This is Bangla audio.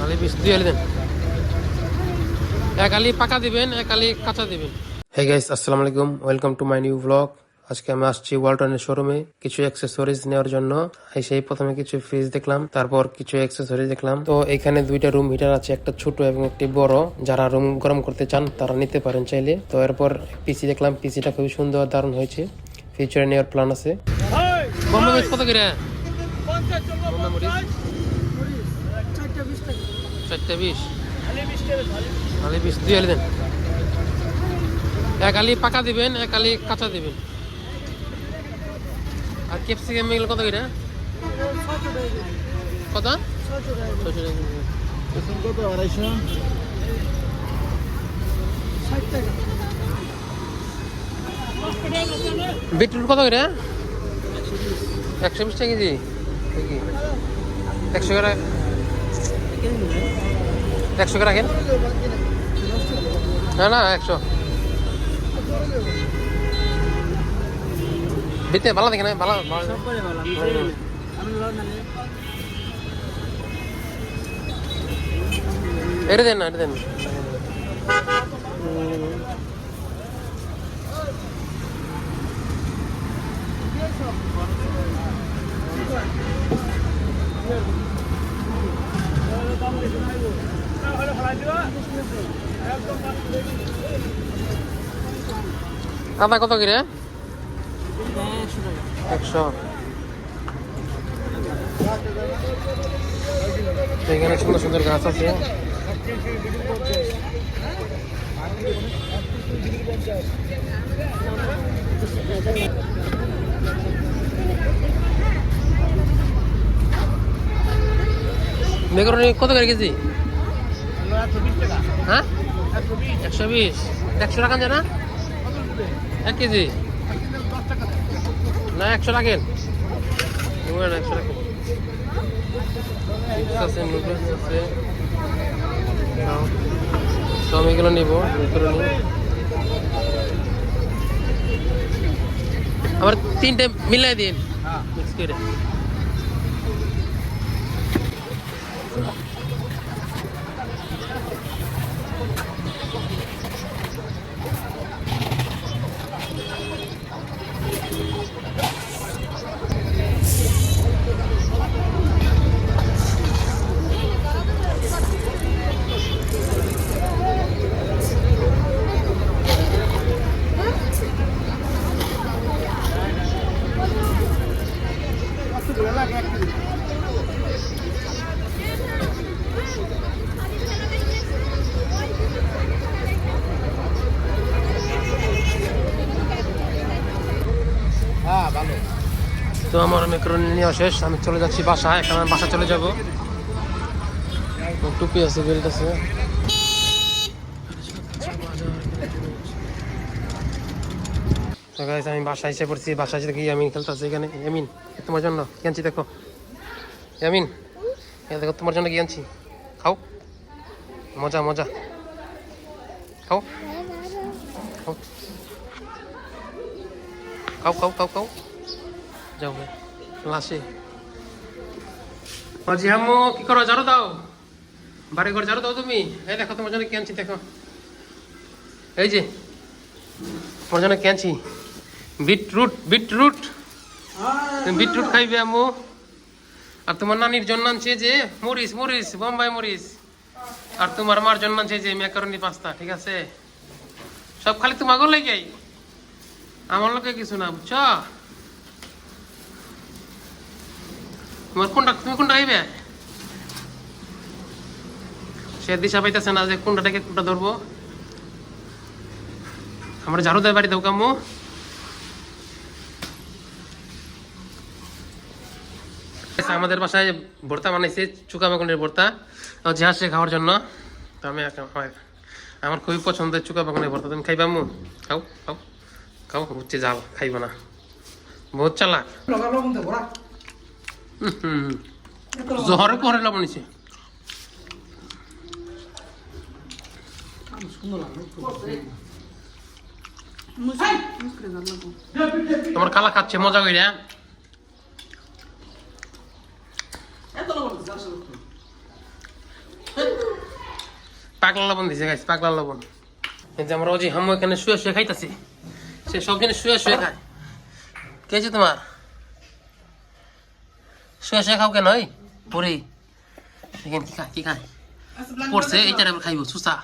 আলি 20 দিয়ে দেন। এক আলি পাকা দিবেন, এক আলি কাঁচা দিবেন। হে গাইস, আসসালামু আলাইকুম, welcome to my new blog. আজকে আমি আসছি ওয়ালটনের শোরুমে কিছু অ্যাক্সেসরিজ নেওয়ার জন্য। সেই প্রথমে কিছু ফ্রিজ দেখলাম, তারপর কিছু অ্যাক্সেসরিজ দেখলাম। তো এখানে দুইটা রুম হিটার আছে, একটা ছোট এবং একটি বড়। যারা রুম গরম করতে চান তারা নিতে পারেন চাইলে। তো এরপর পিসি দেখলাম, পিসিটা খুবই সুন্দর, দারুণ হয়েছে। ফিউচারে নেওয়ার প্ল্যান আছে। বোম্বে মরিচ কত করে? বোম্বে মরিচ 4টা 20। আলি 20 দিয়ে দেন। এক আলি পাকা দিবেন, এক আলি কাঁচা দিবেন। আর ক্যাপসিকাম এগুলো কত করে? কত? 600 টাকা। বিটরুট কত করে? 120 টাকা কেজি। 100 করে, 100 করে রাখেন। না না, 100 দিতে ভালো দেখে না, ভালো এটা দেন না, এটা দেন। আদা কত করে? 100। এখানে সুন্দর সুন্দর গাছ আছে। মেকারনি কত করে কেজি? হ্যাঁ, 120। 100 টাকা যায় না 1 কেজি? না, 100 রাখেন। 100 রাখেন। আছে, নুডলস আছে, সব এগুলো নিব। আবার 3টে মিলাই দিন মিক্স করে। তো আমার মেকারনি নেওয়া শেষ, আমি চলে যাচ্ছি বাসায়। এখন আমি বাসা চলে যাব। টুপি আছে, বেল্ট আছে। তো গাইস, আমি বাসায় এসে পড়ছি। বাসায় এসে দেখি আমি খেলতেছি এখানে। এমিন, তোমার জন্য কি আনছি দেখো। এমিন, দেখো তোমার জন্য কি আনছি। খাও, মজা মজা, খাও খাও খাও খাও খাও খাও। যাও লাসে মাঝি হামো, কি করো? ঝাড়ু দাও, বাড়ি ঘর ঝাড়ু দাও তুমি। এই দেখো তোমার জন্য কি আনছি দেখো। এই যে তোমার জন্য কি আনছি, বিটরুট। বিটরুট, তুমি বিটরুট খাইবে আম্মু। আর তোমার নানির জন্য আনছে যে মরিচ, মরিচ বোম্বাই মরিচ। আর তোমার মার জন্য আনছে যে ম্যাকারনি পাস্তা। ঠিক আছে, সব খালি তোমাকে লেগে, আমার লোকে কিছু না, বুঝছ? তোমার কোনটা, তুমি কোনটা খাইবে? সে দিশা পাইতেছে না যে কোনটা থেকে কোনটা ধরবো। আমার ঝাড়ু দেয় বাড়ি দাও কাম্মু। আমাদের বাসায় ভর্তা বানাইছে, চুকা বেগুনের ভর্তা, যে আসছে খাওয়ার জন্য। তো আমি আমার খুবই পছন্দের চুকা বেগুনের ভর্তা। তুমি খাইবা আম্মু? খাও খাও খাও। হচ্ছে জাল, খাইবা না, বহুত চালাক। জহরে করে লবণ নিছে। তোমার খালা খাচ্ছে মজা কইরা। পাগলা লবণ দিছে গাইস, পাগলা লবণ। এই যে আমরা অজি হাম্মু এখানে শুয়ে শুয়ে খাইতাছি, সে সব জিনিস শুয়ে শুয়ে খায়। কে আছে তোমার? শুয়ে শুয়ে খাও কেন? ওই পরে দেখেন কি খায়, কি খায় পড়ছে, এইটার খাইব সুসা।